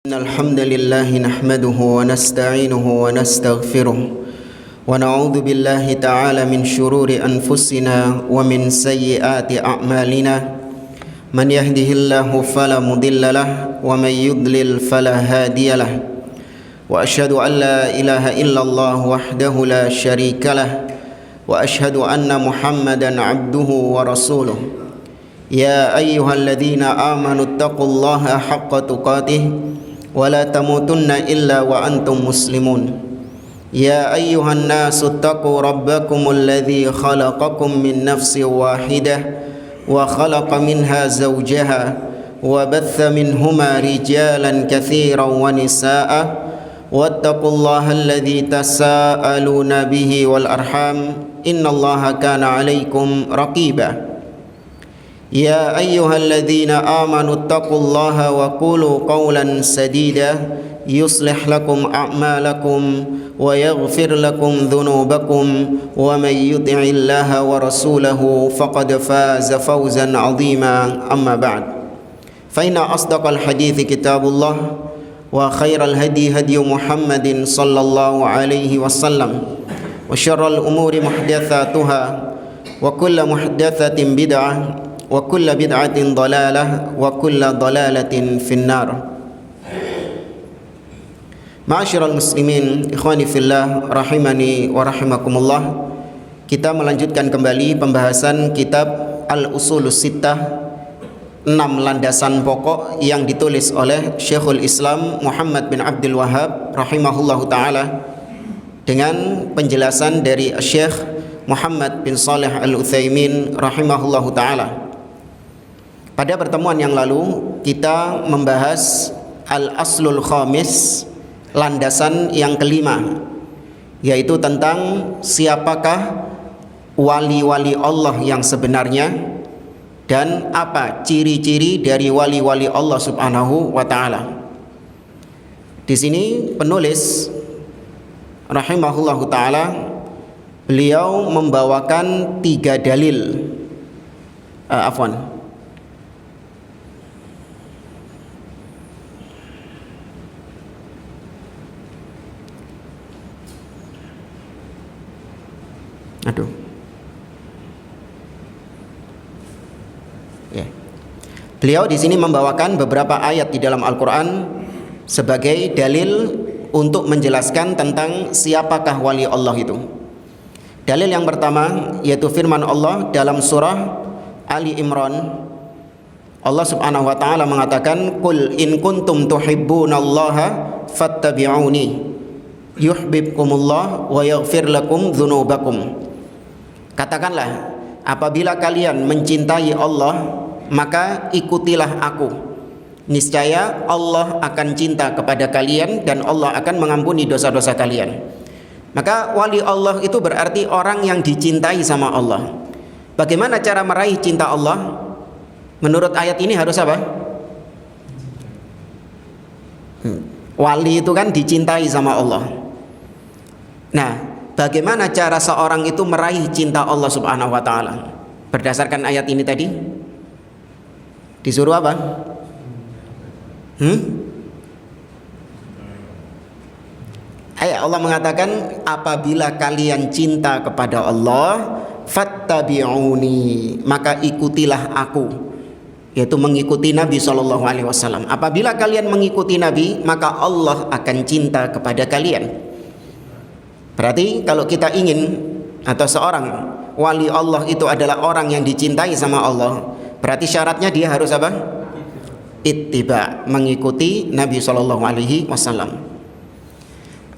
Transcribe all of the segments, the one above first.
الحمد لله نحمده ونستعينه ونستغفره ونعوذ بالله تعالى من شرور أنفسنا ومن سيئات أعمالنا من يهده الله فلا مضل له ومن يضلل فلا هادي له وأشهد أن لا إله إلا الله وحده لا شريك له وأشهد أن محمدا عبده ورسوله يا أيها الذين آمنوا اتقوا الله حق تقاته ولا تموتن إلا وأنتم مسلمون يا أيها الناس اتقوا ربكم الذي خلقكم من نفس واحدة وخلق منها زوجها وبث منهما رجالا كثيرا ونساء واتقوا الله الذي تساءلون به والأرحام إن الله كان عليكم رقيبا يا أيها الذين آمنوا اتقوا الله وقولوا قولا سديدا يصلح لكم أعمالكم ويغفر لكم ذنوبكم ومن يطع الله ورسوله فقد فاز فوزا عظيما أما بعد فإن أصدق الحديث كتاب الله وخير الهدي هدي محمد صلى الله عليه وسلم وشر الأمور محدثاتها وكل محدثة بدعة وكل بدعة ضلالة وكل ضلالة في النار. Ma'asyiral muslimin, ikhwani fillah, rahimani wa rahimakumullah. Kita melanjutkan kembali pembahasan kitab Al-Usulus Sittah, 6 landasan pokok yang ditulis oleh Syekhul Islam Muhammad bin Abdul Wahhab rahimahullahu taala dengan penjelasan dari Syekh Muhammad bin Shalih Al-Utsaimin rahimahullahu taala. Pada pertemuan yang lalu kita membahas al-aslul khamis, landasan yang kelima, yaitu tentang siapakah wali-wali Allah yang sebenarnya dan apa ciri-ciri dari wali-wali Allah Subhanahu wa taala. Di sini penulis rahimahullahu taala beliau membawakan 3 dalil. Beliau di sini membawakan beberapa ayat di dalam Al-Quran sebagai dalil untuk menjelaskan tentang siapakah wali Allah itu. Dalil yang pertama yaitu firman Allah dalam surah Ali Imran. Allah Subhanahu wa taala mengatakan, "Qul in kuntum tuhibbunallaha fattabi'uni yuhibbukumullah wa yaghfir lakum dzunubakum." Katakanlah, apabila kalian mencintai Allah, maka ikutilah aku. Niscaya Allah akan cinta kepada kalian dan Allah akan mengampuni dosa-dosa kalian. Maka wali Allah itu berarti orang yang dicintai sama Allah. Bagaimana cara meraih cinta Allah? Menurut ayat ini harus apa? Wali itu kan dicintai sama Allah. Nah, bagaimana cara seorang itu meraih cinta Allah Subhanahu wa taala? Berdasarkan ayat ini tadi disuruh apa? Allah mengatakan, apabila kalian cinta kepada Allah, fattabi'uni, maka ikutilah aku, yaitu mengikuti Nabi SAW. Apabila kalian mengikuti Nabi, maka Allah akan cinta kepada kalian. Berarti kalau kita ingin atau seorang wali Allah itu adalah orang yang dicintai sama Allah, berarti syaratnya dia harus apa? Ittiba, mengikuti Nabi SAW.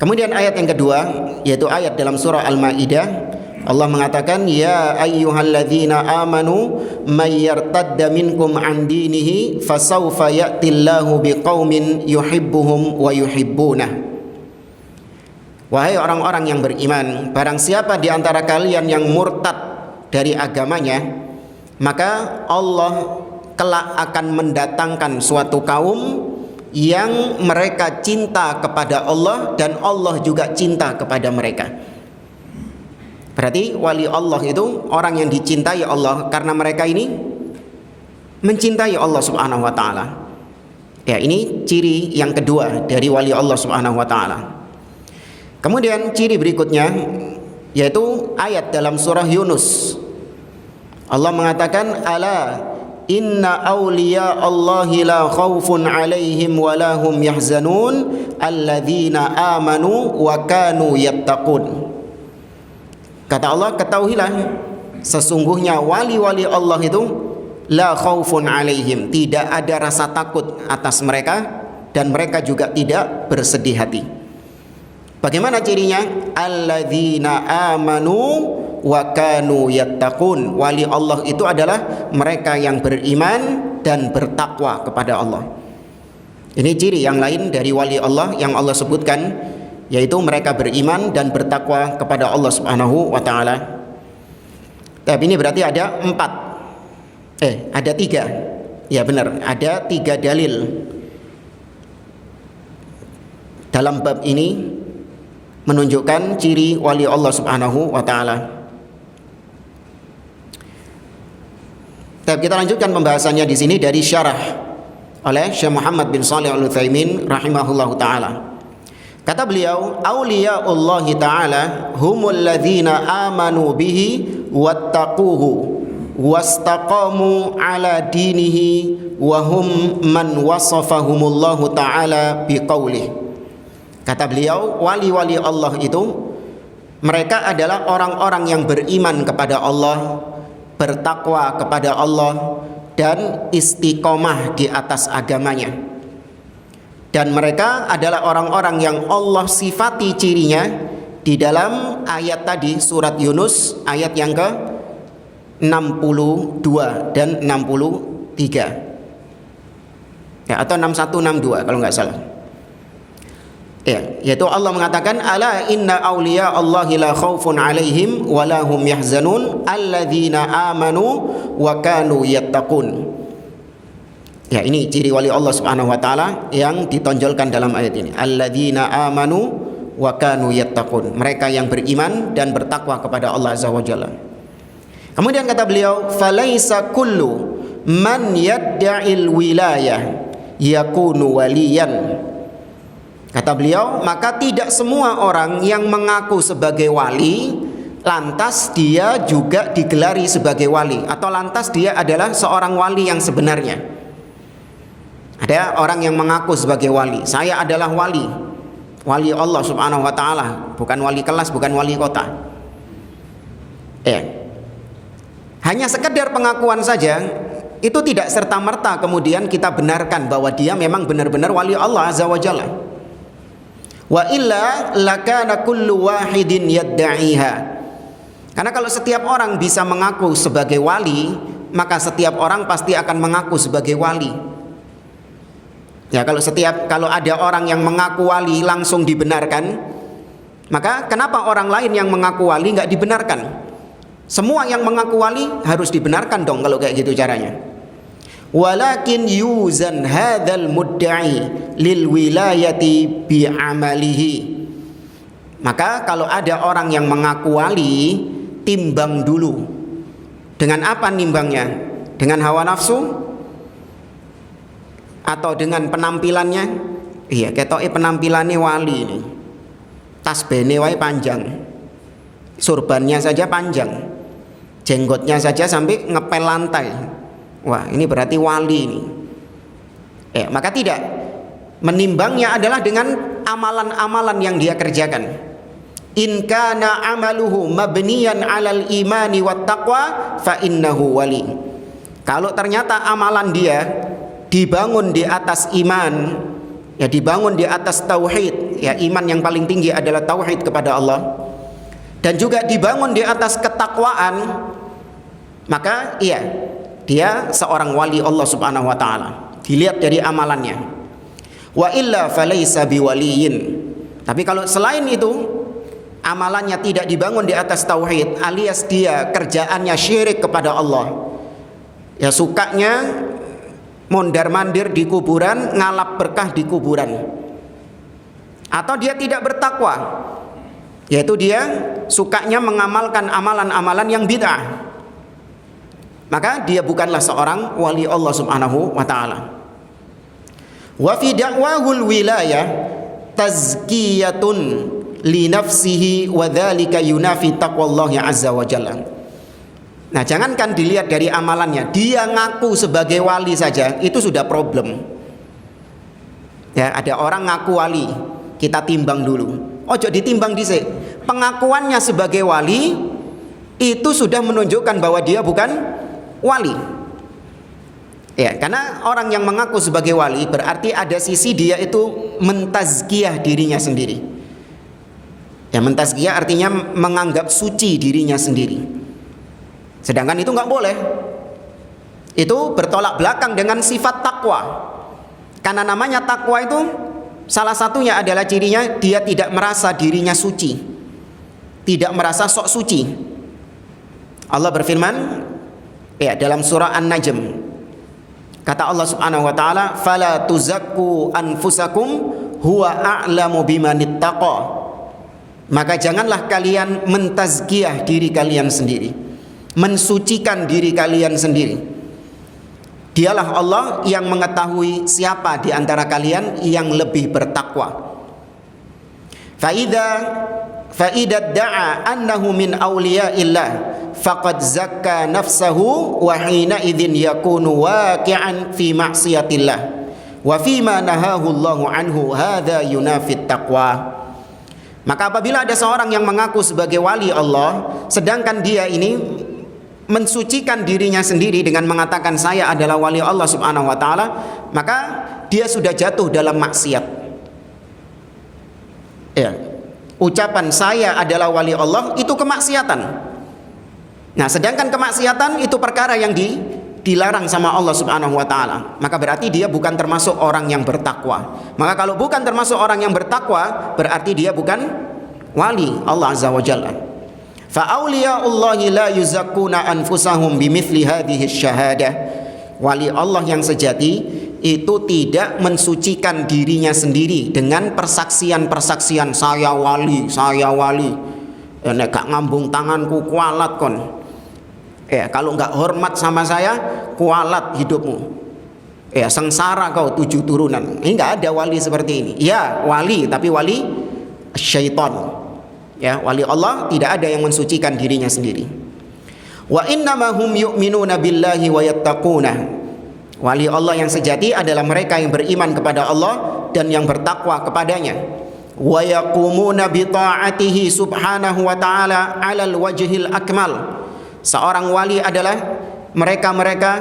Kemudian ayat yang kedua yaitu ayat dalam surah Al-Maidah. Allah mengatakan, ya ayyuhalladzina amanu may yartadda minkum an dinihi fasawfa ya'tillahu biqaumin yuhibbuhum wa yuhibbunah. Wahai orang-orang yang beriman, barang siapa di antara kalian yang murtad dari agamanya, maka Allah kelak akan mendatangkan suatu kaum yang mereka cinta kepada Allah dan Allah juga cinta kepada mereka. Berarti wali Allah itu orang yang dicintai Allah karena mereka ini mencintai Allah Subhanahu wa taala. Ya, ini ciri yang kedua dari wali Allah Subhanahu wa taala. Kemudian ciri berikutnya yaitu ayat dalam surah Yunus. Allah mengatakan, ala inna awliya Allahi la khaufun alaihim wa lahum yahzanun alladzina amanu wa kanu yattaqun. Kata Allah, ketahuilah sesungguhnya wali-wali Allah itu la khaufun alaihim, tidak ada rasa takut atas mereka dan mereka juga tidak bersedih hati. Bagaimana cirinya? Alladzina amanu wa kanu yattaqun. Wali Allah itu adalah mereka yang beriman dan bertakwa kepada Allah. Ini ciri yang lain dari wali Allah yang Allah sebutkan, yaitu mereka beriman dan bertakwa kepada Allah Subhanahu wa taala. Tapi ini berarti ada 4. Ada 3. Ya benar, ada 3 dalil dalam bab ini menunjukkan ciri wali Allah Subhanahu wa taala. Kita lanjutkan pembahasannya di sini dari syarah oleh Syekh Muhammad bin Shalih Al-Utsaimin rahimahullahu taala. Kata beliau, auliyaullah taala humul ladzina amanu bihi wattaquhu wastaqamu ala dinihi wa hum man wasafahumullahu taala biqaulih. Kata beliau, wali-wali Allah itu mereka adalah orang-orang yang beriman kepada Allah, bertakwa kepada Allah, dan istiqomah di atas agamanya. Dan mereka adalah orang-orang yang Allah sifati cirinya di dalam ayat tadi, surat Yunus ayat yang ke 62 dan 63 ya, atau 61 62 kalau nggak salah ya, yaitu Allah mengatakan, ala inna awliya Allahi la khaufun alaihim wa lahum yahzanun alladzina amanu wa kanu yattaqun. Ya, ini ciri wali Allah Subhanahu wa taala yang ditonjolkan dalam ayat ini, alladzina amanu wa kanu yattaqun, mereka yang beriman dan bertakwa kepada Allah Azza wa Jalla. Kemudian kata beliau, falaisa kullu man yadda'il wilayah yakunu waliyan. Kata beliau, maka tidak semua orang yang mengaku sebagai wali lantas dia juga digelari sebagai wali, atau lantas dia adalah seorang wali yang sebenarnya. Ada orang yang mengaku sebagai wali, saya adalah wali Allah Subhanahu wa taala, bukan wali kelas, bukan wali kota. Hanya sekedar pengakuan saja, itu tidak serta-merta kemudian kita benarkan bahwa dia memang benar-benar wali Allah Azza wa Jalla. Wa illa lakana kullu wahidin yadda'iha. Karena kalau setiap orang bisa mengaku sebagai wali, maka setiap orang pasti akan mengaku sebagai wali. Ya, kalau ada orang yang mengaku wali langsung dibenarkan, maka kenapa orang lain yang mengaku wali nggak dibenarkan? Semua yang mengaku wali harus dibenarkan dong kalau kayak gitu caranya. Walakin yuzan hadzal mudda'i lil wilayati bi amalihi. Maka kalau ada orang yang mengaku wali, timbang dulu. Dengan apa nimbangnya? Dengan hawa nafsu atau dengan penampilannya? Iya, ketoke penampilannya wali ini. Tasbihne wae panjang. Surbannya saja panjang. Jenggotnya saja sampai ngepel lantai. Wah, ini berarti wali ini. Maka tidak. Menimbangnya adalah dengan amalan-amalan yang dia kerjakan. In kana amaluhu mabniyan 'alal imani wat taqwa fa innahu wali. Kalau ternyata amalan dia dibangun di atas iman, ya dibangun di atas tauhid, ya iman yang paling tinggi adalah tauhid kepada Allah, dan juga dibangun di atas ketakwaan, maka iya, dia seorang wali Allah Subhanahu wa taala. Dilihat dari amalannya. Wa illa falaysa biwaliyin. Tapi kalau selain itu amalannya tidak dibangun di atas tauhid, alias dia kerjaannya syirik kepada Allah, ya sukanya mondar-mandir di kuburan, ngalap berkah di kuburan, atau dia tidak bertakwa, yaitu dia sukanya mengamalkan amalan-amalan yang bid'ah, maka dia bukanlah seorang wali Allah Subhanahu wa taala. Wa fi da'wahul wilayah tazkiyatun li nafsihi wa dzalika yunafi taqwallahi azza wa jalla. Nah, jangankan dilihat dari amalannya, dia ngaku sebagai wali saja itu sudah problem. Ya, ada orang ngaku wali, kita timbang dulu. Ojo ditimbang dhisik. Pengakuannya sebagai wali itu sudah menunjukkan bahwa dia bukan wali. Ya, karena orang yang mengaku sebagai wali berarti ada sisi dia itu mentazkiyah dirinya sendiri. Ya, mentazkiyah artinya menganggap suci dirinya sendiri. Sedangkan itu nggak boleh. Itu bertolak belakang dengan sifat takwa. Karena namanya takwa itu salah satunya adalah cirinya dia tidak merasa dirinya suci, tidak merasa sok suci. Allah berfirman ya dalam surah An-Najm. Kata Allah Subhanahu wa taala, "Fala tuzakku anfusakum huwa a'lamu bimanittaqa." Maka janganlah kalian mentazkiyah diri kalian sendiri, mensucikan diri kalian sendiri. Dialah Allah yang mengetahui siapa di antara kalian yang lebih bertakwa. Fa'idha da'a annahu min awliya'illah faqad zakka nafsahu wa hina idzin yakunu waqi'an fi ma'siyatillah wa fima nahahu Allahu anhu hadza yunafit taqwa. Maka apabila ada seorang yang mengaku sebagai wali Allah sedangkan dia ini mensucikan dirinya sendiri dengan mengatakan saya adalah wali Allah Subhanahu wa taala, maka dia sudah jatuh dalam maksiat. Ya. Ucapan saya adalah wali Allah itu kemaksiatan. Nah, sedangkan kemaksiatan itu perkara yang dilarang sama Allah Subhanahu wa taala. Maka berarti dia bukan termasuk orang yang bertakwa. Maka kalau bukan termasuk orang yang bertakwa, berarti dia bukan wali Allah Azza wa Jalla. Fa auliyaullahi la yuzakkuna anfusahum bimithli hadhihi syahadah. Wali Allah yang sejati itu tidak mensucikan dirinya sendiri dengan persaksian-persaksian saya wali. Ya, nek gak ngambung tanganku kualat kon. Ya, kalau nggak hormat sama saya kualat hidupmu. Ya, sengsara kau 7 turunan. Ini nggak ada wali seperti ini. Ya, wali tapi wali syaitan. Ya, wali Allah tidak ada yang mensucikan dirinya sendiri. Wa innamahum yu'minuna billahi wa yattaquna. Wali Allah yang sejati adalah mereka yang beriman kepada Allah dan yang bertakwa kepadanya. Wa yaqumuna bi ta'atihi subhanahu wa ta'ala 'alal wajhil akmal. Seorang wali adalah mereka-mereka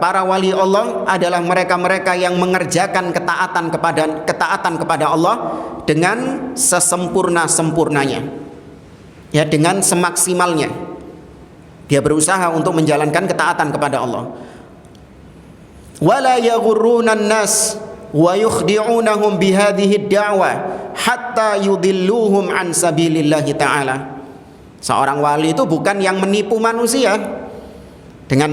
para wali Allah adalah mereka-mereka yang mengerjakan ketaatan kepada Allah dengan sesempurna-sempurnanya. Ya, dengan semaksimalnya. Dia berusaha untuk menjalankan ketaatan kepada Allah. Wala yaghurruna an-nas wa yukhdi'unahum bihadhihi ad-da'wah hatta yudilluhum an sabilillahi ta'ala. Seorang wali itu bukan yang menipu manusia dengan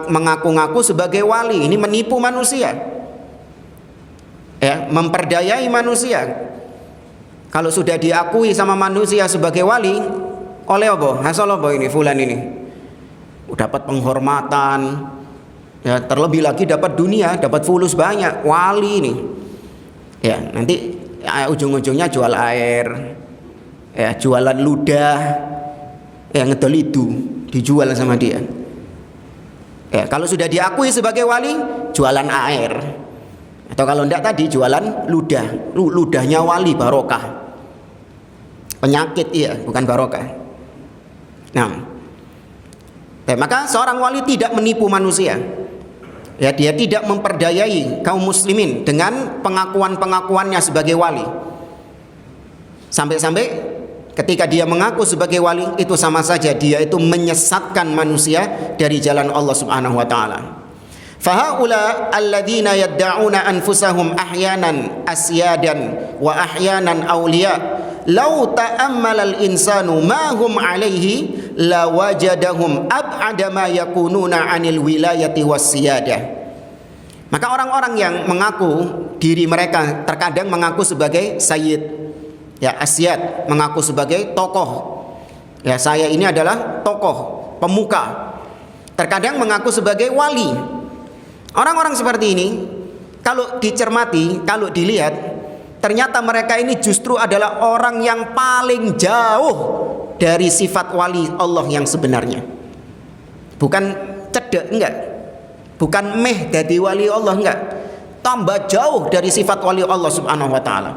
mengaku-ngaku sebagai wali. Ini menipu manusia. Ya, memperdayai manusia. Kalau sudah diakui sama manusia sebagai wali, oleh apa? Hasil apa ini fulan ini? Dapat penghormatan. Ya, terlebih lagi dapat dunia, dapat fulus banyak, wali ini. Ya, nanti ujung-ujungnya jual air, ya, jualan ludah, ya, ngedol itu dijual sama dia. Ya, kalau sudah diakui sebagai wali, jualan air, atau kalau enggak tadi jualan ludah, ludahnya wali barokah, penyakit iya, bukan barokah. Nah, maka seorang wali tidak menipu manusia. Ya, dia tidak memperdayai kaum muslimin dengan pengakuan-pengakuannya sebagai wali. Sampai-sampai ketika dia mengaku sebagai wali itu sama saja dia itu menyesatkan manusia dari jalan Allah Subhanahu wa taala. Fahaula alladzina yadda'una anfusahum ahyanan asyadan wa ahyanan awliya law ta'ammala al-insanu ma hum alaihi la wajadahum ab'ada ma yakununa 'anil wilayati was-siyadah. Maka orang-orang yang mengaku diri mereka terkadang mengaku sebagai sayyid, ya, asyad, mengaku sebagai tokoh. Ya, saya ini adalah tokoh, pemuka. Terkadang mengaku sebagai wali. Orang-orang seperti ini kalau dicermati, kalau dilihat, ternyata mereka ini justru adalah orang yang paling jauh dari sifat wali Allah yang sebenarnya. Bukan cedek, enggak. Bukan meh dari wali Allah, enggak. Tambah jauh dari sifat wali Allah subhanahu wa ta'ala.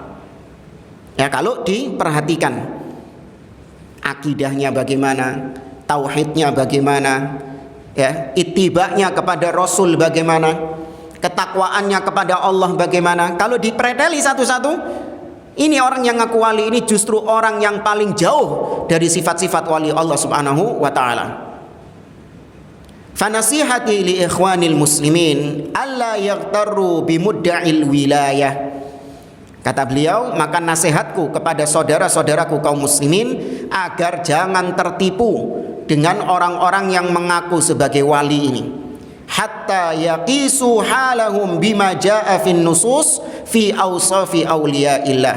Ya, kalau diperhatikan akidahnya bagaimana, tauhidnya bagaimana, ya, ittiba'nya kepada Rasul bagaimana, ketakwaannya kepada Allah bagaimana. Kalau dipreteli satu-satu, ini orang yang ngaku wali ini justru orang yang paling jauh dari sifat-sifat wali Allah subhanahu wa ta'ala. Fanasihati li ikhwanil muslimin alla yaghtarru bimudda'il wilayah. Kata beliau, maka nasihatku kepada saudara-saudaraku kaum muslimin agar jangan tertipu dengan orang-orang yang mengaku sebagai wali ini. Hatta yaqisu halahum bima jaa fin nusus fi awsafi auliyaillah.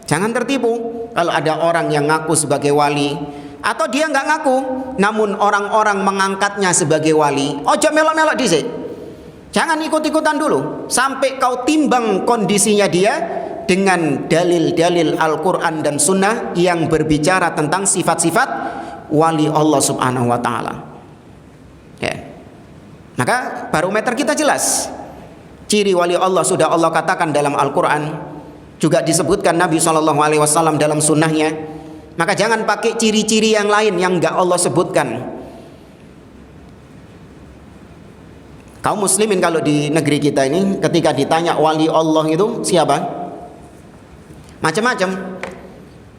Jangan tertipu kalau ada orang yang ngaku sebagai wali, atau dia nggak ngaku namun orang-orang mengangkatnya sebagai wali. Ojo melok-melok dhisik. Jangan ikut-ikutan dulu sampai kau timbang kondisinya dia dengan dalil-dalil Al-Quran dan Sunnah yang berbicara tentang sifat-sifat wali Allah subhanahu wa ta'ala. Ya. Maka barometer kita jelas. Ciri wali Allah sudah Allah katakan dalam Al-Quran, juga disebutkan Nabi SAW dalam sunnahnya. Maka jangan pakai ciri-ciri yang lain yang enggak Allah sebutkan. Kaum muslimin kalau di negeri kita ini ketika ditanya wali Allah itu siapa? Macam-macam.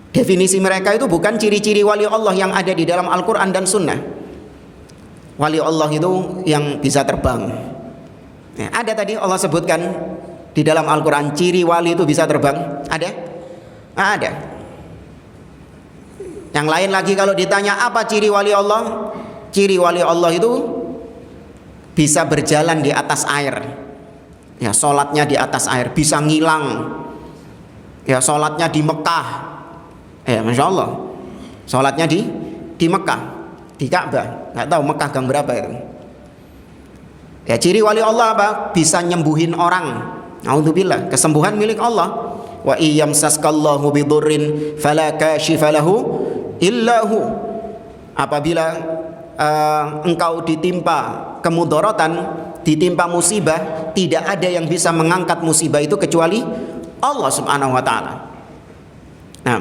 Definisi mereka itu bukan ciri-ciri wali Allah yang ada di dalam Al-Quran dan Sunnah. Wali Allah itu yang bisa terbang. Ya, ada tadi Allah sebutkan di dalam Al-Quran ciri wali itu bisa terbang. Ada? Ada. Yang lain lagi kalau ditanya apa ciri wali Allah? Ciri wali Allah itu bisa berjalan di atas air. Ya, sholatnya di atas air, bisa ngilang. Ya, sholatnya di Mekah. Ya, Masya Allah, sholatnya di Mekah, di Ka'bah. Nggak tahu Mekah gang berapa itu. Ya, ciri wali Allah apa? Bisa nyembuhin orang. Naudzubillah, kesembuhan milik Allah. Wa iyyamsaskallahu bidurrin fala kashifa lahu illa hu. Apabila engkau ditimpa kemudaratan, ditimpa musibah, tidak ada yang bisa mengangkat musibah itu kecuali Allah subhanahu wa ta'ala. Nah,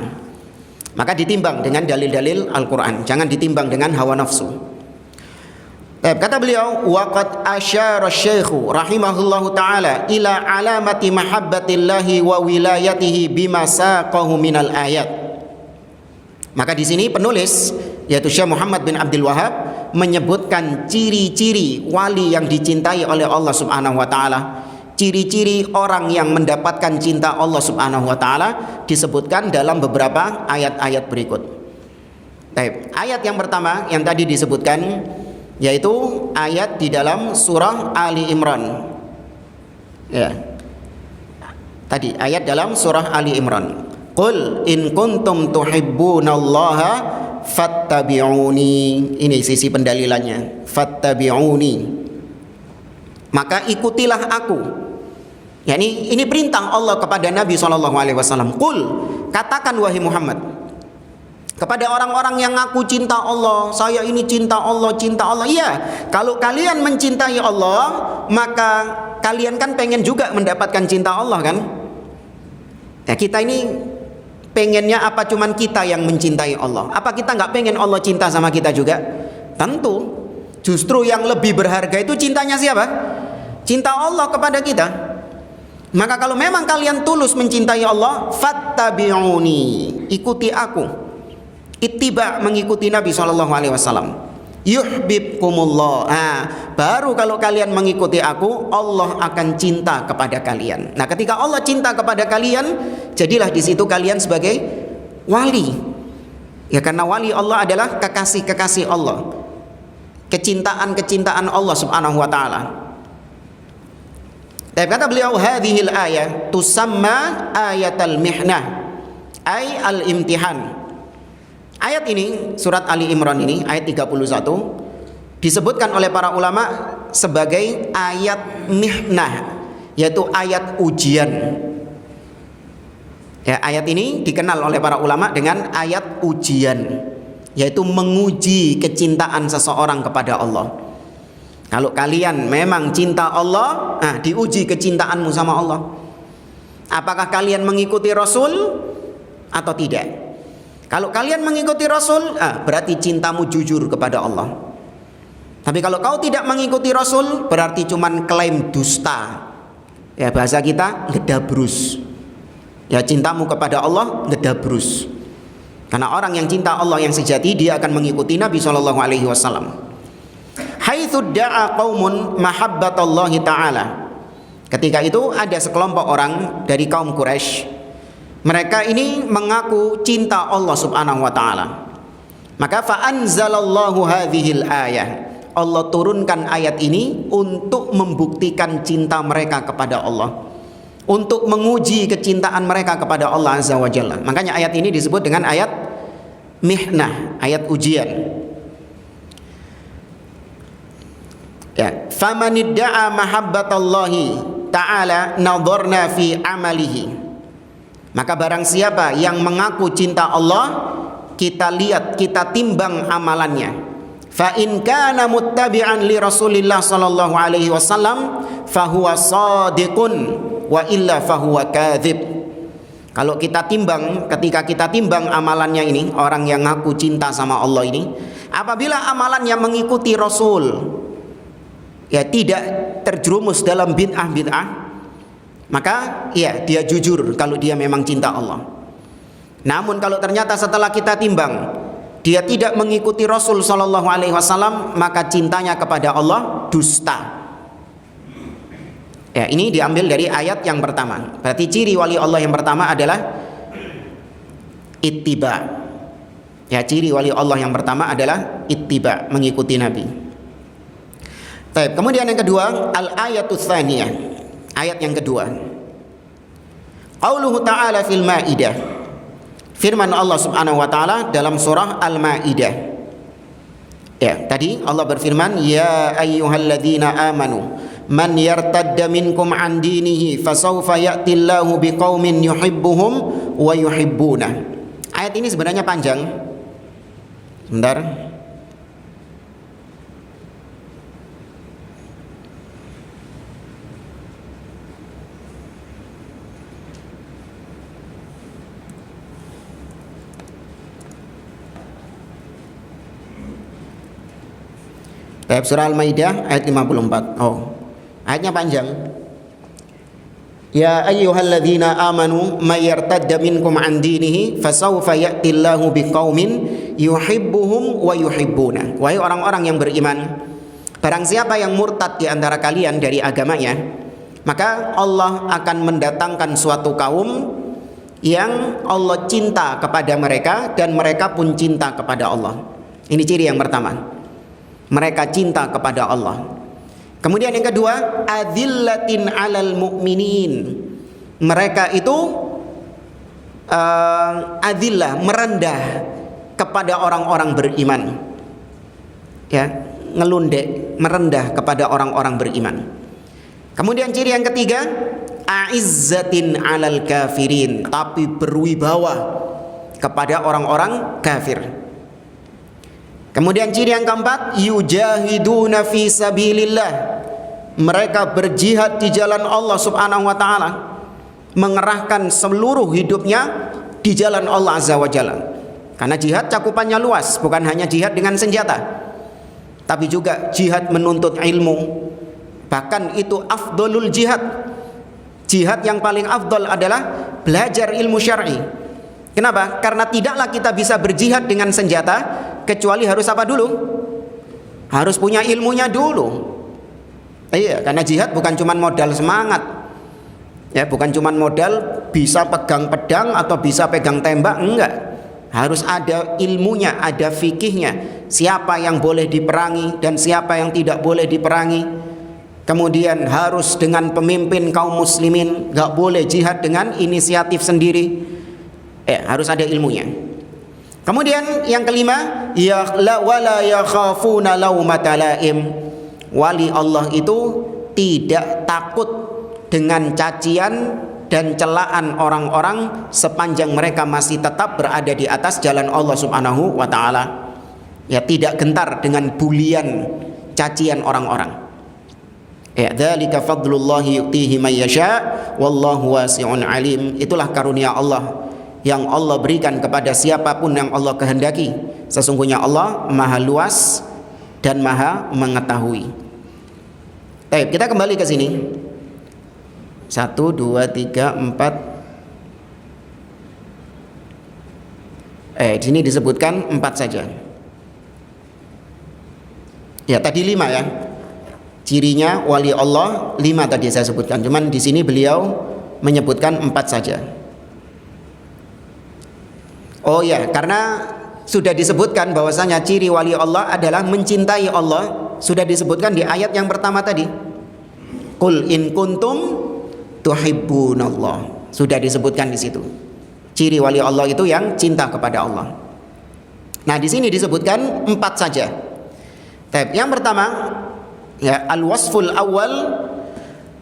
maka ditimbang dengan dalil-dalil Al-Quran, jangan ditimbang dengan hawa nafsu. Kata beliau, waqad asyara syekhu rahimahullahu ta'ala ila alamati mahabbatillahi wa wilayatihi bima saqahu minal ayat. Maka di sini penulis yaitu Syekh Muhammad bin Abdul Wahab menyebutkan ciri-ciri wali yang dicintai oleh Allah subhanahu wa ta'ala. Ciri-ciri orang yang mendapatkan cinta Allah subhanahu wa ta'ala disebutkan dalam beberapa ayat-ayat berikut. Baik, ayat yang pertama yang tadi disebutkan yaitu ayat di dalam surah Ali Imran. Ya. Tadi ayat dalam surah Ali Imran. Qul in kuntum tuhibbunallaha fattabi'uni. Ini sisi pendalilannya. Fattabi'uni. Maka ikutilah aku. Ya, ini perintah Allah kepada Nabi SAW. Qul, katakan wahai Muhammad kepada orang-orang yang ngaku cinta Allah, saya ini cinta Allah, cinta Allah. Iya, kalau kalian mencintai Allah, maka kalian kan pengen juga mendapatkan cinta Allah kan? Ya, kita ini pengennya apa cuman kita yang mencintai Allah? Apa kita nggak pengen Allah cinta sama kita juga? Tentu. Justru yang lebih berharga itu cintanya siapa? Cinta Allah kepada kita. Maka kalau memang kalian tulus mencintai Allah, fattabi'uni, ikuti aku. Ittiba, mengikuti Nabi SAW. Yuhibbukumullah. Baru kalau kalian mengikuti aku, Allah akan cinta kepada kalian. Nah, ketika Allah cinta kepada kalian, jadilah di situ kalian sebagai wali. Ya, karena wali Allah adalah kekasih-kekasih Allah. Kecintaan-kecintaan Allah Subhanahu wa taala. Dan kata beliau, hadhil ayat tusamma ayatal mihnah, ay al-imtihan. Ayat ini, surat Ali Imran ini, ayat 31, disebutkan oleh para ulama sebagai ayat mihnah, yaitu ayat ujian. Ya, ayat ini dikenal oleh para ulama dengan ayat ujian, yaitu menguji kecintaan seseorang kepada Allah. Kalau kalian memang cinta Allah, diuji kecintaanmu sama Allah. Apakah kalian mengikuti Rasul atau tidak? Kalau kalian mengikuti Rasul, berarti cintamu jujur kepada Allah. Tapi kalau kau tidak mengikuti Rasul, berarti cuman klaim dusta. Ya, bahasa kita ngedabrus. Ya, cintamu kepada Allah ngedabrus. Karena orang yang cinta Allah yang sejati, dia akan mengikuti Nabi SAW. Haitsu da'a qaumun mahabbatallahi ta'ala. Ketika itu ada sekelompok orang dari kaum Quraisy. Mereka ini mengaku cinta Allah Subhanahu wa taala. Maka fa anzalallahu hadhil ayah. Allah turunkan ayat ini untuk membuktikan cinta mereka kepada Allah, untuk menguji kecintaan mereka kepada Allah Azza wa Jalla. Makanya ayat ini disebut dengan ayat mihnah, ayat ujian. Ya, famanidda'a mahabbatallahi ta'ala nadharna fi amalihi. Maka barang siapa yang mengaku cinta Allah, kita lihat, kita timbang amalannya. Fa in kana muttabi'an li Rasulillah sallallahu alaihi wasallam fahuwa shadiqun wa illa fahuwa kadzib. Kalau kita timbang, ketika kita timbang amalannya ini, orang yang ngaku cinta sama Allah ini, apabila amalannya mengikuti Rasul, ya tidak terjerumus dalam bid'ah, maka ya dia jujur kalau dia memang cinta Allah. Namun kalau ternyata setelah kita timbang dia tidak mengikuti Rasul sallallahu alaihi wasallam, maka cintanya kepada Allah dusta. Ya, ini diambil dari ayat yang pertama. Berarti ciri wali Allah yang pertama adalah ittiba. Ya, ciri wali Allah yang pertama adalah ittiba, mengikuti Nabi. Baik, kemudian yang kedua, al-ayatus tsaniyah. Ayat yang kedua. Qauluhu ta'ala fil Maidah. Firman Allah Subhanahu wa taala dalam surah Al-Maidah. Ya, tadi Allah berfirman, ya ayyuhalladzina amanu man yartadda minkum an dinihi fasawfa ya'tillahu biqaumin yuhibbuhum wa yuhibbuna. Ayat ini sebenarnya panjang. Sebentar. Surah Al-Maidah ayat 54. Ayatnya panjang. Ya ayyuhalladzina amanu may yartadda minkum an dinihi fasawfa ya'tillahu biqaumin yuhibbuhum wa yuhibbuna. Wahai orang-orang yang beriman, barang siapa yang murtad di antara kalian dari agamanya, maka Allah akan mendatangkan suatu kaum yang Allah cinta kepada mereka dan mereka pun cinta kepada Allah. Ini ciri yang pertama. Mereka cinta kepada Allah. Kemudian yang kedua, adzillatin 'alal mu'minin. Mereka itu adzillah, merendah kepada orang-orang beriman. Ya, ngelundek, merendah kepada orang-orang beriman. Kemudian ciri yang ketiga, a'izzatin 'alal kafirin, tapi berwibawa kepada orang-orang kafir. Kemudian ciri yang keempat, yujahiduna fi sabilillah. Mereka berjihad di jalan Allah Subhanahu wa taala, mengerahkan seluruh hidupnya di jalan Allah Azza wa Jalla. Karena jihad cakupannya luas, bukan hanya jihad dengan senjata, tapi juga jihad menuntut ilmu. Bahkan itu afdolul jihad. Jihad yang paling afdol adalah belajar ilmu syar'i. Kenapa? Karena tidaklah kita bisa berjihad dengan senjata kecuali harus apa dulu? Harus punya ilmunya dulu. Iya, karena jihad bukan cuma modal semangat. Ya, bukan cuma modal bisa pegang pedang atau bisa pegang tembak, enggak. Harus ada ilmunya, ada fikihnya. Siapa yang boleh diperangi dan siapa yang tidak boleh diperangi. Kemudian harus dengan pemimpin kaum muslimin, enggak boleh jihad dengan inisiatif sendiri. Harus ada ilmunya. Kemudian yang kelima, wala yakhafuna laumata laim. Wali Allah itu tidak takut dengan cacian dan celaan orang-orang sepanjang mereka masih tetap berada di atas jalan Allah Subhanahu wa taala. Ya, tidak gentar dengan bulian, cacian orang-orang. Ya, dzalika fadlullahi yu'tihi may yasha wallahu wasi'un alim. Itulah karunia Allah yang Allah berikan kepada siapapun yang Allah kehendaki. Sesungguhnya Allah Maha luas dan Maha mengetahui. Baik, kita kembali ke sini. 1, 2, 3, 4. Di sini disebutkan 4 saja. Ya, tadi 5 ya. Cirinya wali Allah 5 tadi saya sebutkan. Cuman di sini beliau menyebutkan 4 saja. Oh ya, karena sudah disebutkan bahwasanya ciri wali Allah adalah mencintai Allah. Sudah disebutkan di ayat yang pertama tadi. Qul in kuntum tuhibbunallah. Sudah disebutkan di situ. Ciri wali Allah itu yang cinta kepada Allah. Nah, di sini disebutkan 4 saja. Yang pertama, ya, al-wasful awal,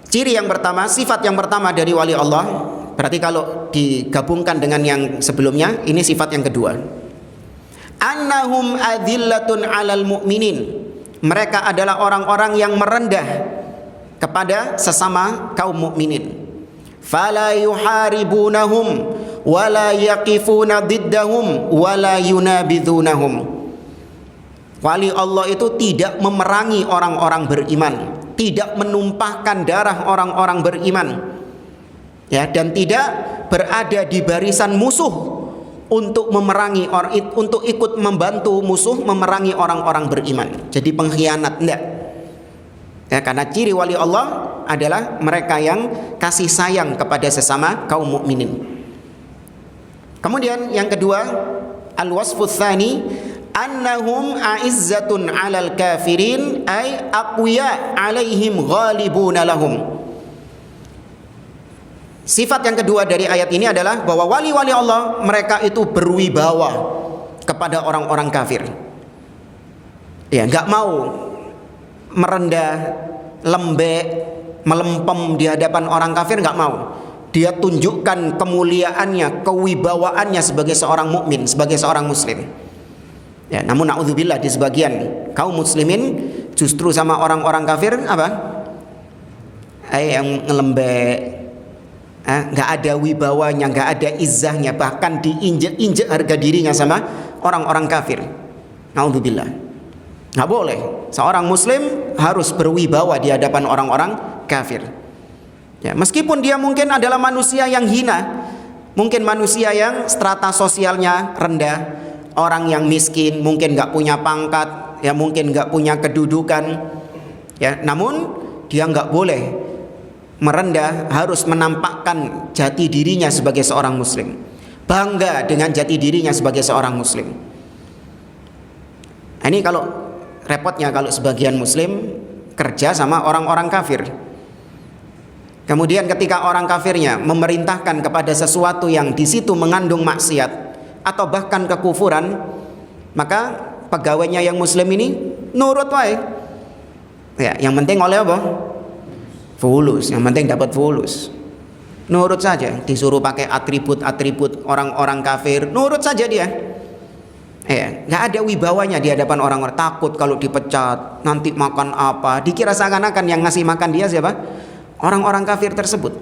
ciri yang pertama, sifat yang pertama dari wali Allah. Berarti kalau digabungkan dengan yang sebelumnya, ini sifat yang kedua. Annahum adillatun 'alal mu'minin. Mereka adalah orang-orang yang merendah kepada sesama kaum mukminin. Fala yuharibunahum wala yaqifuna diddahum wala yunabidunahum. Wali Allah itu tidak memerangi orang-orang beriman, tidak menumpahkan darah orang-orang beriman, ya, dan tidak berada di barisan musuh untuk memerangi untuk ikut membantu musuh memerangi orang-orang beriman. Jadi pengkhianat enggak. Ya, karena ciri wali Allah adalah mereka yang kasih sayang kepada sesama kaum mukminin. Kemudian yang kedua, al-wasfus tsani annahum a'izzatun 'alal kafirin ay aqwiya 'alaihim ghalibuna lahum. Sifat yang kedua dari ayat ini adalah bahwa wali-wali Allah mereka itu berwibawa kepada orang-orang kafir. Ya, enggak mau merendah, lembek, melempem di hadapan orang kafir, enggak mau. Dia tunjukkan kemuliaannya, kewibawaannya sebagai seorang mukmin, sebagai seorang muslim. Ya, namun naudzubillah di sebagian kaum muslimin justru sama orang-orang kafir apa? Yang ngelembek, nggak ada wibawanya, nggak ada izzahnya, bahkan diinjek-injek harga dirinya sama orang-orang kafir. Naudzubillah. Nggak boleh. Seorang muslim harus berwibawa di hadapan orang-orang kafir. Ya, meskipun dia mungkin adalah manusia yang hina, mungkin manusia yang strata sosialnya rendah, orang yang miskin, mungkin nggak punya pangkat, ya mungkin nggak punya kedudukan, ya, namun dia nggak boleh merendah, harus menampakkan jati dirinya sebagai seorang muslim, bangga dengan jati dirinya sebagai seorang muslim. Ini kalau repotnya kalau sebagian muslim kerja sama orang-orang kafir, kemudian ketika orang kafirnya memerintahkan kepada sesuatu yang di situ mengandung maksiat atau bahkan kekufuran, maka pegawainya yang muslim ini nurut wae. Ya, yang penting oleh apa? Fulus, yang penting dapat fulus. Nurut saja, disuruh pakai atribut-atribut orang-orang kafir, nurut saja dia. Ya, nggak ada wibawanya di hadapan orang-orang, takut kalau dipecat, nanti makan apa? Dikira seakan-akan yang ngasih makan dia siapa? Orang-orang kafir tersebut.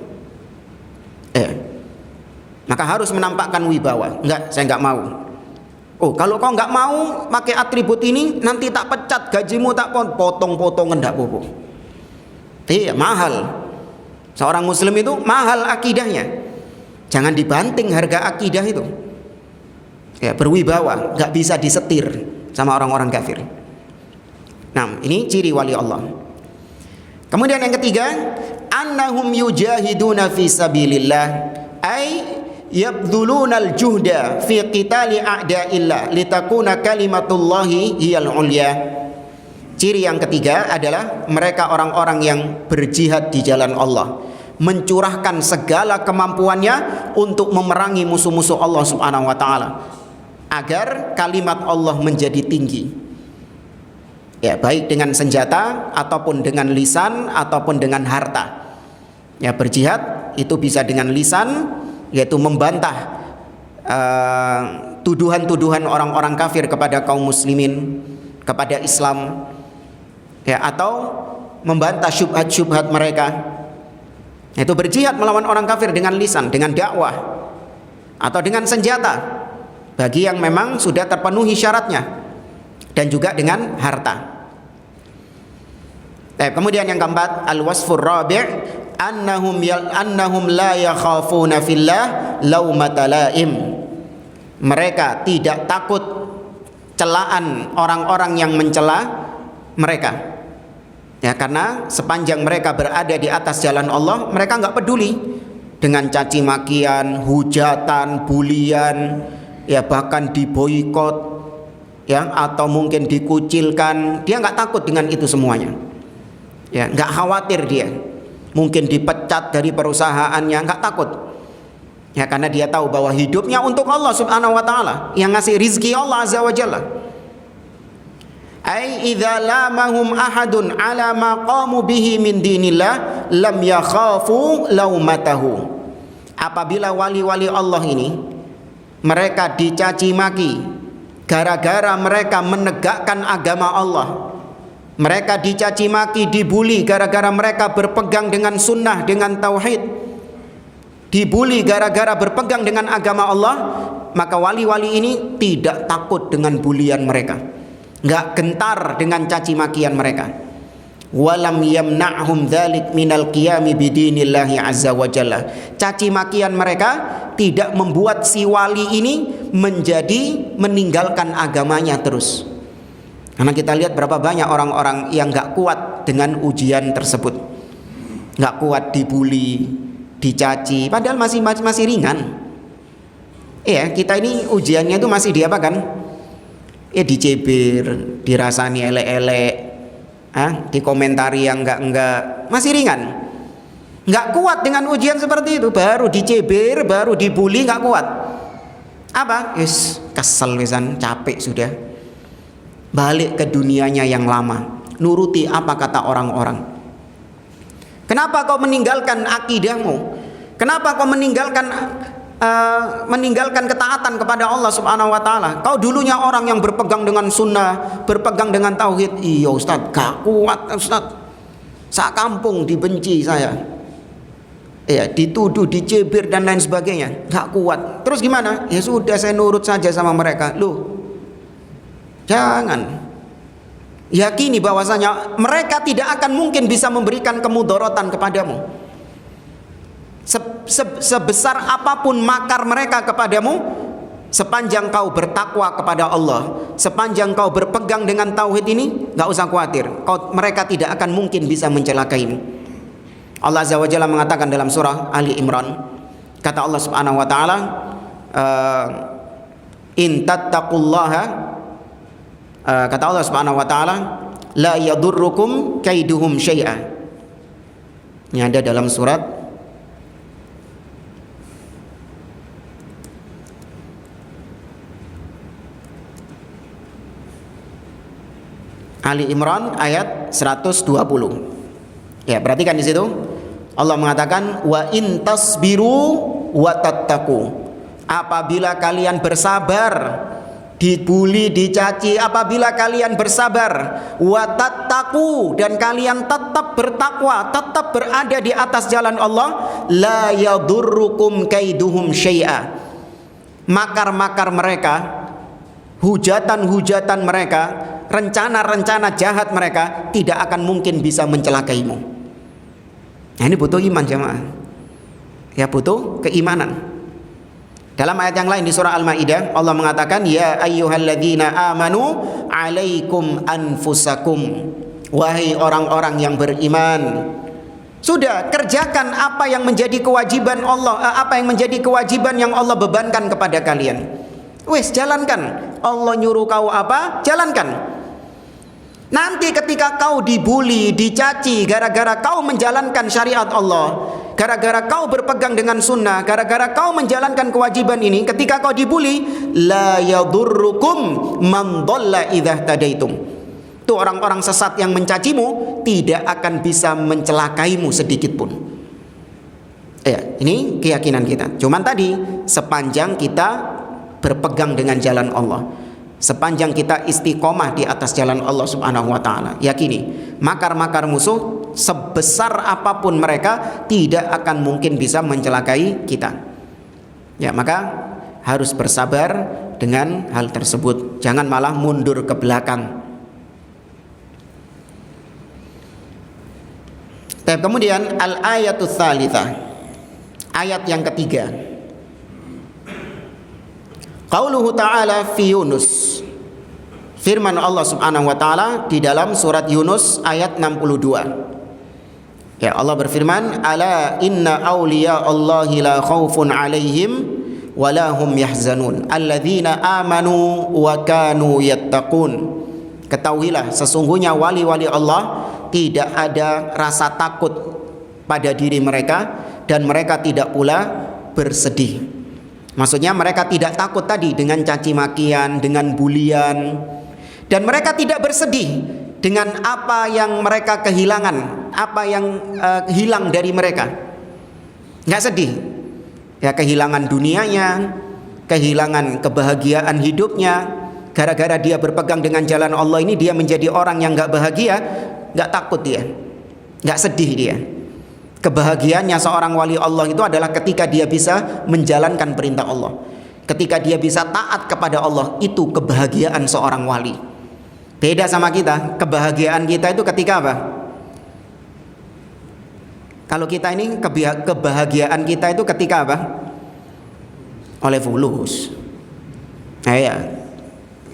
Maka harus menampakkan wibawa. Enggak, saya enggak mau. Oh, kalau kau enggak mau pakai atribut ini, nanti tak pecat, gajimu tak potong-potong, enggak apa-apa. Iya, mahal. Seorang muslim itu mahal akidahnya. Jangan dibanting harga akidah itu. Ya, berwibawa, enggak bisa disetir sama orang-orang kafir. Nah, ini ciri wali Allah. Kemudian yang ketiga, annahum yujahiduna fi sabilillah ay yabdhulunal juhda fi qitali a'da'illah litakuna kalimatullahi hiyal ulya. Ciri yang ketiga adalah mereka orang-orang yang berjihad di jalan Allah, mencurahkan segala kemampuannya untuk memerangi musuh-musuh Allah Subhanahu wa taala agar kalimat Allah menjadi tinggi. Ya, baik dengan senjata ataupun dengan lisan ataupun dengan harta. Ya, berjihad itu bisa dengan lisan, yaitu membantah tuduhan-tuduhan orang-orang kafir kepada kaum muslimin, kepada Islam, ya, atau membantah syubhat-syubhat mereka. Itu berjihad melawan orang kafir dengan lisan, dengan dakwah, atau dengan senjata bagi yang memang sudah terpenuhi syaratnya, dan juga dengan harta. Kemudian yang keempat, al-wasfur rabi' annahum la yakhafuna fillah laumata laim. Mereka tidak takut celaan orang-orang yang mencela mereka. Ya, karena sepanjang mereka berada di atas jalan Allah, mereka nggak peduli dengan caci makian, hujatan, bulian, ya, bahkan diboikot, ya, atau mungkin dikucilkan. Dia nggak takut dengan itu semuanya. Ya, nggak khawatir dia. Mungkin dipecat dari perusahaannya, nggak takut. Ya, karena dia tahu bahwa hidupnya untuk Allah Subhanahu wa taala, yang ngasih rizki Allah Azza wa Jalla. Ai idza lamahum ahadun ala ma qamu bihi min dinillah lam yakhafu laumatahu. Apabila wali-wali Allah ini mereka dicaci maki gara-gara mereka menegakkan agama Allah, mereka dicaci maki, dibuli gara-gara mereka berpegang dengan sunnah, dengan tauhid, dibuli gara-gara berpegang dengan agama Allah, maka wali-wali ini tidak takut dengan bulian mereka, nggak gentar dengan caci makian mereka. Walam yamna'hum dzalik minal qiyami bidinillahi azza wa jalla. Caci makian mereka tidak membuat si wali ini menjadi meninggalkan agamanya terus. Karena kita lihat berapa banyak orang-orang yang nggak kuat dengan ujian tersebut, nggak kuat dibuli, dicaci, padahal masih ringan. Iya, kita ini ujiannya itu masih diapakan? Ya, dicibir, dirasani elek-elek, dikomentari yang enggak, masih ringan. Nggak kuat dengan ujian seperti itu, baru dicibir, baru dibuli, nggak kuat. Apa? Yes, kesel wisan, capek sudah. Balik ke dunianya yang lama, nuruti apa kata orang-orang. Kenapa kau meninggalkan akidahmu? Kenapa kau meninggalkan ketaatan kepada Allah Subhanahu wa taala? Kau dulunya orang yang berpegang dengan sunnah, berpegang dengan tauhid. Iya Ustaz, gak kuat Ustaz. Sak kampung dibenci saya. Ya, dituduh, dicibir dan lain sebagainya. Gak kuat. Terus gimana? Ya sudah, saya nurut saja sama mereka. Loh, jangan. Yakini bahwasanya mereka tidak akan mungkin bisa memberikan kemudorotan kepadamu. Sebesar apapun makar mereka kepadamu, sepanjang kau bertakwa kepada Allah, sepanjang kau berpegang dengan tauhid ini, gak usah khawatir. Mereka tidak akan mungkin bisa mencelakaimu. Allah Azza wa Jalla mengatakan dalam surah Ali Imran, kata Allah Subhanahu wa taala, in tattaqullaha, kata Allah Subhanahu wa taala, la yadurrukum kaiduhum syai'a. Ini ada dalam surat Ali Imran ayat 120. Ya, perhatikan di situ. Allah mengatakan wa in tasbiru wa tattaqu. Apabila kalian bersabar, dibuli, dicaci, apabila kalian bersabar, wa tattaqu, dan kalian tetap bertakwa, tetap berada di atas jalan Allah, la yadurrukum kaiduhum syai'a. Makar-makar mereka, hujatan-hujatan mereka, rencana-rencana jahat mereka tidak akan mungkin bisa mencelakaimu. Nah, ini butuh iman jemaah. Ya, butuh keimanan. Dalam ayat yang lain di surah Al-Maidah, Allah mengatakan, ya ayyuhalladzina amanu alaikum anfusakum. Wahai orang-orang yang beriman, sudah kerjakan apa yang menjadi kewajiban Allah, apa yang menjadi kewajiban yang Allah bebankan kepada kalian. Wes, jalankan. Allah nyuruh kau apa? Jalankan. Nanti ketika kau dibuli, dicaci gara-gara kau menjalankan syariat Allah, gara-gara kau berpegang dengan sunnah, gara-gara kau menjalankan kewajiban ini, ketika kau dibuli, la yadurrukum man dhalla idza tadaitum. Itu orang-orang sesat yang mencacimu tidak akan bisa mencelakaimu sedikit pun. Ya, ini keyakinan kita. Cuman tadi sepanjang kita berpegang dengan jalan Allah, sepanjang kita istiqomah di atas jalan Allah Subhanahu wa taala, yakini makar-makar musuh sebesar apapun mereka tidak akan mungkin bisa mencelakai kita. Ya, maka harus bersabar dengan hal tersebut. Jangan malah mundur ke belakang. Kemudian al-ayatul tsalitsah. Ayat yang ketiga. Qauluhu ta'ala fi Yunus. Firman Allah Subhanahu wa taala di dalam surat Yunus ayat 62. Ya, Allah berfirman, "Ala inna awliya Allahi la khaufun 'alaihim wa la hum yahzanun, alladzina amanu wa kanu yattaqun." Ketahuilah, sesungguhnya wali-wali Allah tidak ada rasa takut pada diri mereka dan mereka tidak pula bersedih. Maksudnya mereka tidak takut tadi dengan caci makian, dengan bulian, dan mereka tidak bersedih dengan apa yang mereka kehilangan, apa yang hilang dari mereka. Nggak sedih. Ya, kehilangan dunianya, kehilangan kebahagiaan hidupnya. Gara-gara dia berpegang dengan jalan Allah ini, dia menjadi orang yang nggak bahagia, nggak takut dia, nggak sedih dia. Kebahagiaannya seorang wali Allah itu adalah ketika dia bisa menjalankan perintah Allah, ketika dia bisa taat kepada Allah. Itu kebahagiaan seorang wali. Beda sama kita. Kebahagiaan kita itu ketika apa? Kalau kita ini kebahagiaan kita itu ketika apa? Oleh fulus. Nah, ya.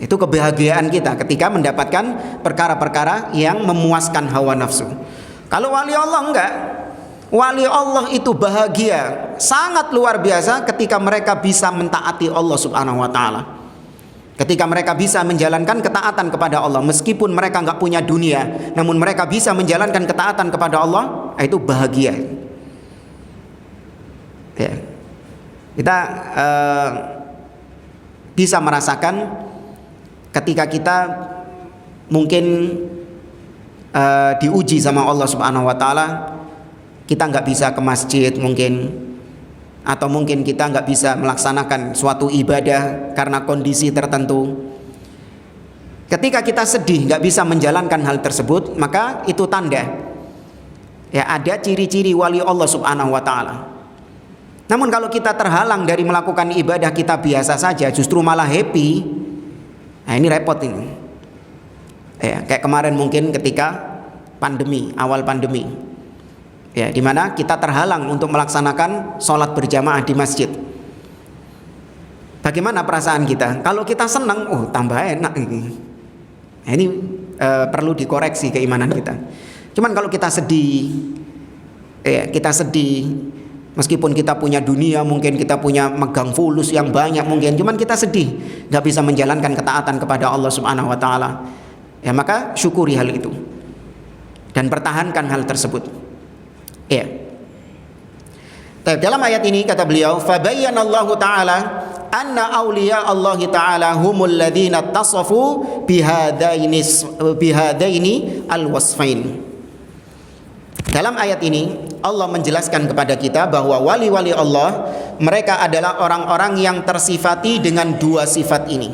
Itu kebahagiaan kita ketika mendapatkan perkara-perkara yang memuaskan hawa nafsu. Kalau wali Allah enggak. Wali Allah itu bahagia sangat luar biasa ketika mereka bisa mentaati Allah Subhanahu wa taala. Ketika mereka bisa menjalankan ketaatan kepada Allah, meskipun mereka nggak punya dunia, namun mereka bisa menjalankan ketaatan kepada Allah, itu bahagia. Ya. Kita bisa merasakan ketika kita mungkin diuji sama Allah Subhanahu wa taala. Kita nggak bisa ke masjid mungkin, atau mungkin kita nggak bisa melaksanakan suatu ibadah karena kondisi tertentu. Ketika kita sedih nggak bisa menjalankan hal tersebut, maka itu tanda ya ada ciri-ciri wali Allah Subhanahu wa taala. Namun kalau kita terhalang dari melakukan ibadah kita biasa saja, justru malah happy, nah ini repot ini. Ya, kayak kemarin mungkin ketika pandemi, awal pandemi. Ya, di mana kita terhalang untuk melaksanakan sholat berjamaah di masjid. Bagaimana perasaan kita? Kalau kita senang, tambah enak ini. Nah, ini perlu dikoreksi keimanan kita. Cuman kalau kita sedih, meskipun kita punya dunia, mungkin kita punya megang fulus yang banyak mungkin, cuman kita sedih, nggak bisa menjalankan ketaatan kepada Allah Subhanahu wa taala. Ya, maka syukuri hal itu dan pertahankan hal tersebut. Ya. Dalam ayat ini kata beliau, fabayyanallahu ta'ala anna awliya Allah ta'ala humul ladzina tasafu bihadaini alwasfain. Dalam ayat ini Allah menjelaskan kepada kita bahwa wali-wali Allah mereka adalah orang-orang yang tersifati dengan dua sifat ini.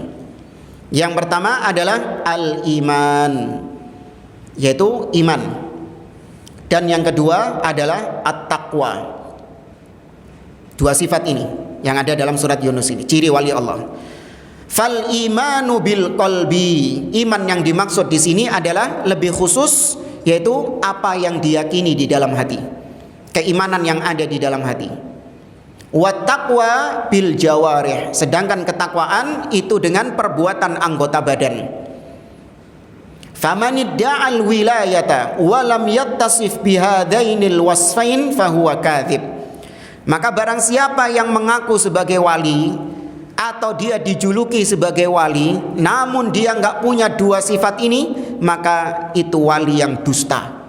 Yang pertama adalah al-iman, yaitu iman. Dan yang kedua adalah at-taqwa. Dua sifat ini yang ada dalam surat Yunus ini, ciri wali Allah. Fal imanu bil qalbi. Iman yang dimaksud di sini adalah lebih khusus, yaitu apa yang diyakini di dalam hati. Keimanan yang ada di dalam hati. Wat taqwa bil jawarih. Sedangkan ketakwaan itu dengan perbuatan anggota badan. Famanidda'al wilayata wa lam yattasif bihadainil wasfain fahuwa kadzib. Maka barang siapa yang mengaku sebagai wali atau dia dijuluki sebagai wali namun dia enggak punya dua sifat ini, maka itu wali yang dusta.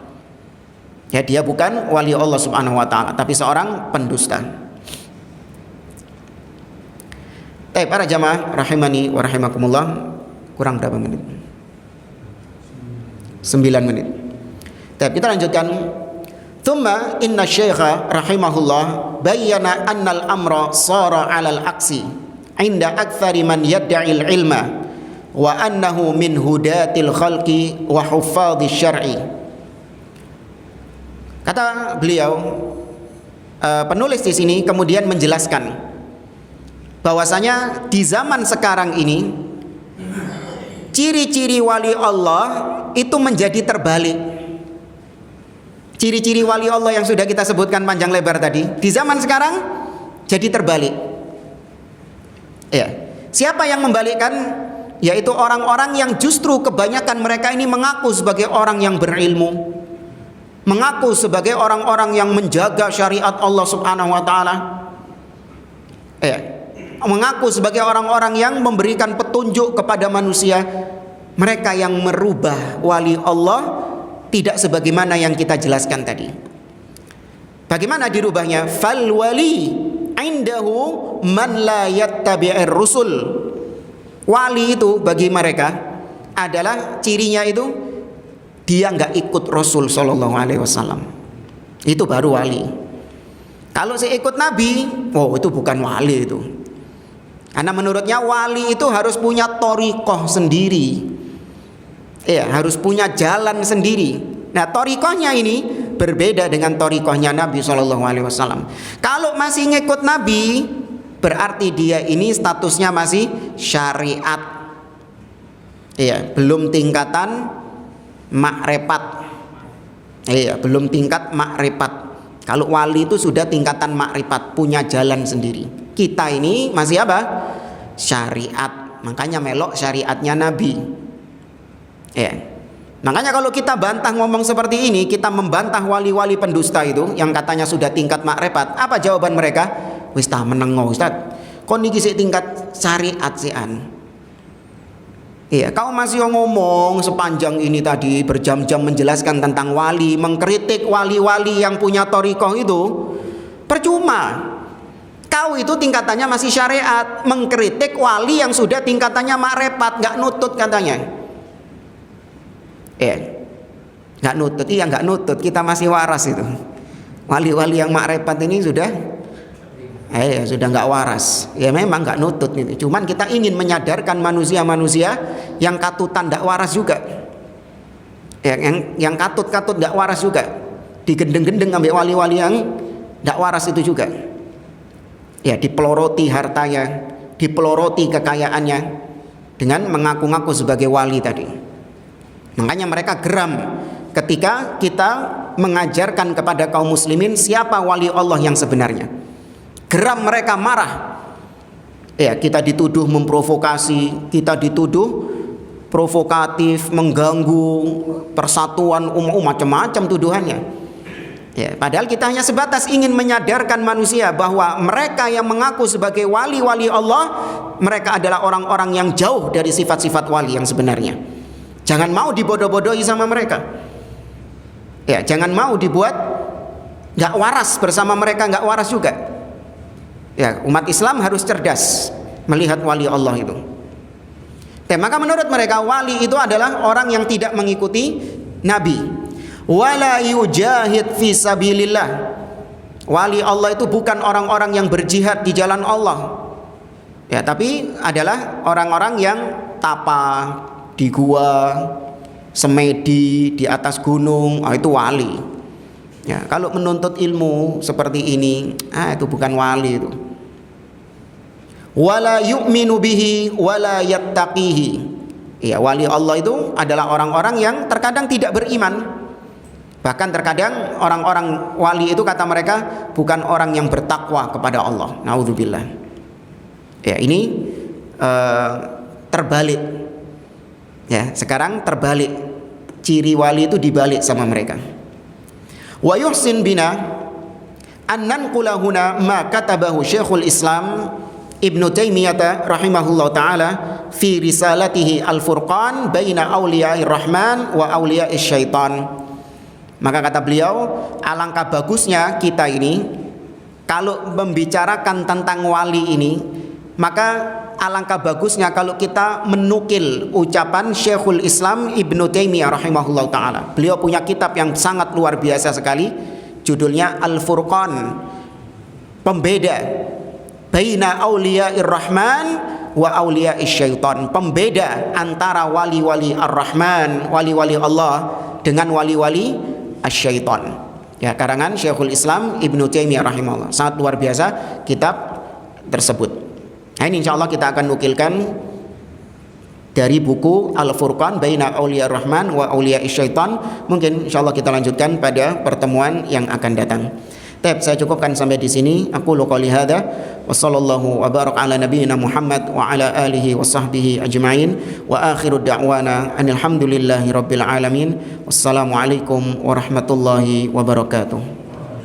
Ya, dia bukan wali Allah Subhanahu wa taala, tapi seorang pendusta. Para jamaah rahimani wa rahimakumullah, kurang berapa menit? 9 menit. Kita lanjutkan. Thumma inna syekha rahimahullah bayyana anna al-amra sara 'ala al-aksi 'inda aktsari man yad'i al-ilma wa annahu min hudatil khalqi wa huffadhish syar'i. Kata beliau, penulis di sini kemudian menjelaskan bahwasanya di zaman sekarang ini ciri-ciri wali Allah itu menjadi terbalik. Ciri-ciri wali Allah yang sudah kita sebutkan panjang lebar tadi, di zaman sekarang jadi terbalik. Ya. Siapa yang membalikkan? Yaitu orang-orang yang justru kebanyakan mereka ini mengaku sebagai orang yang berilmu, mengaku sebagai orang-orang yang menjaga syariat Allah Subhanahu wa taala. Ya. Mengaku sebagai orang-orang yang memberikan petunjuk kepada manusia. Mereka yang merubah wali Allah tidak sebagaimana yang kita jelaskan tadi. Bagaimana dirubahnya? Fal wali indahu man la yattabi'ir rusul. Wali itu bagi mereka adalah cirinya itu dia nggak ikut Rasul Shallallahu Alaihi Wasallam. Itu baru wali. Kalau saya ikut Nabi, oh itu bukan wali itu. Karena menurutnya wali itu harus punya thariqah sendiri. Ya, harus punya jalan sendiri. Nah, thariqahnya ini berbeda dengan thariqahnya Nabi SAW. Kalau masih ngikut Nabi, berarti dia ini statusnya masih syariat. Ya, belum tingkatan makrifat. Iya, belum tingkat makrifat. Kalau wali itu sudah tingkatan makrifat, punya jalan sendiri. Kita ini masih apa? Syariat. Makanya melok syariatnya Nabi. Ya. Makanya kalau kita bantah ngomong seperti ini, kita membantah wali-wali pendusta itu yang katanya sudah tingkat makrifat. Apa jawaban mereka? Wis tah menengo Ustaz. Kon iki sik tingkat syariat sian. Iya, kau masih ngomong sepanjang ini tadi berjam-jam menjelaskan tentang wali, mengkritik wali-wali yang punya thariqah itu, percuma. Kau itu tingkatannya masih syariat, mengkritik wali yang sudah tingkatannya makrifat, nggak nutut katanya. Nggak nutut, iya nggak nutut, kita masih waras itu. Wali-wali yang makrifat ini sudah nggak waras. Ya memang nggak nutut itu. Cuman kita ingin menyadarkan manusia-manusia yang katutan nggak waras juga. Yang katut-katut nggak waras juga. Digendeng-gendeng ambil wali-wali yang nggak waras itu juga. Ya, dipeloroti hartanya, dipeloroti kekayaannya dengan mengaku-ngaku sebagai wali tadi. Makanya mereka geram ketika kita mengajarkan kepada kaum muslimin siapa wali Allah yang sebenarnya. Geram mereka, marah. Ya, kita dituduh memprovokasi, kita dituduh provokatif, mengganggu persatuan umat, macam-macam tuduhannya. Ya, padahal kita hanya sebatas ingin menyadarkan manusia bahwa mereka yang mengaku sebagai wali-wali Allah, mereka adalah orang-orang yang jauh dari sifat-sifat wali yang sebenarnya. Jangan mau dibodoh-bodohi sama mereka. Ya, jangan mau dibuat nggak waras bersama mereka, nggak waras juga. Ya, umat Islam harus cerdas melihat wali Allah itu. Ya, maka menurut mereka wali itu adalah orang yang tidak mengikuti Nabi. Wala yujahid fi sabilillah. Wali Allah itu bukan orang-orang yang berjihad di jalan Allah. Ya, tapi adalah orang-orang yang tapa di gua, semedi di atas gunung, itu wali. Ya, kalau menuntut ilmu seperti ini, itu bukan wali itu. Wala yu'minu bihi wala yattaqihi. Ya, wali Allah itu adalah orang-orang yang terkadang tidak beriman. Bahkan terkadang orang-orang wali itu kata mereka bukan orang yang bertakwa kepada Allah. Naudzubillah. Ya, ini terbalik. Ya, sekarang terbalik. Ciri wali itu dibalik sama mereka. Wa yuhsin bina an nanqula huna ma katabahu Syekhul Islam Ibnu Taimiyah rahimahullah taala fi risalatihi Al-Furqan baina auliya'ir rahman wa auliya'is syaitan. Maka kata beliau, alangkah bagusnya kita ini kalau membicarakan tentang wali ini, maka alangkah bagusnya kalau kita menukil ucapan Syekhul Islam Ibnu Taimiyah rahimahullah ta'ala. Beliau punya kitab yang sangat luar biasa sekali, judulnya Al-Furqan, pembeda baina auliya'ir rahman wa auliya'ish syaitan, pembeda antara wali-wali ar-Rahman, wali-wali Allah dengan wali-wali asy-syaitan. Ya, karangan Syekhul Islam Ibnu Taimiyah rahimahullah. Sangat luar biasa kitab tersebut. Nah, ini insyaallah kita akan nukilkan dari buku Al-Furqan baina auliya'ir rahman wa auliya'ish syaitan. Mungkin insyaallah kita lanjutkan pada pertemuan yang akan datang. Baik, saya cukupkan sampai di sini. Aku qouli hadza wa sallallahu wa barak ala nabiyyina Muhammad wa ala alihi wa sahbihi ajma'in wa akhiru da'wana alhamdulillahi rabbil alamin. Wassalamu alaikum warahmatullahi wabarakatuh.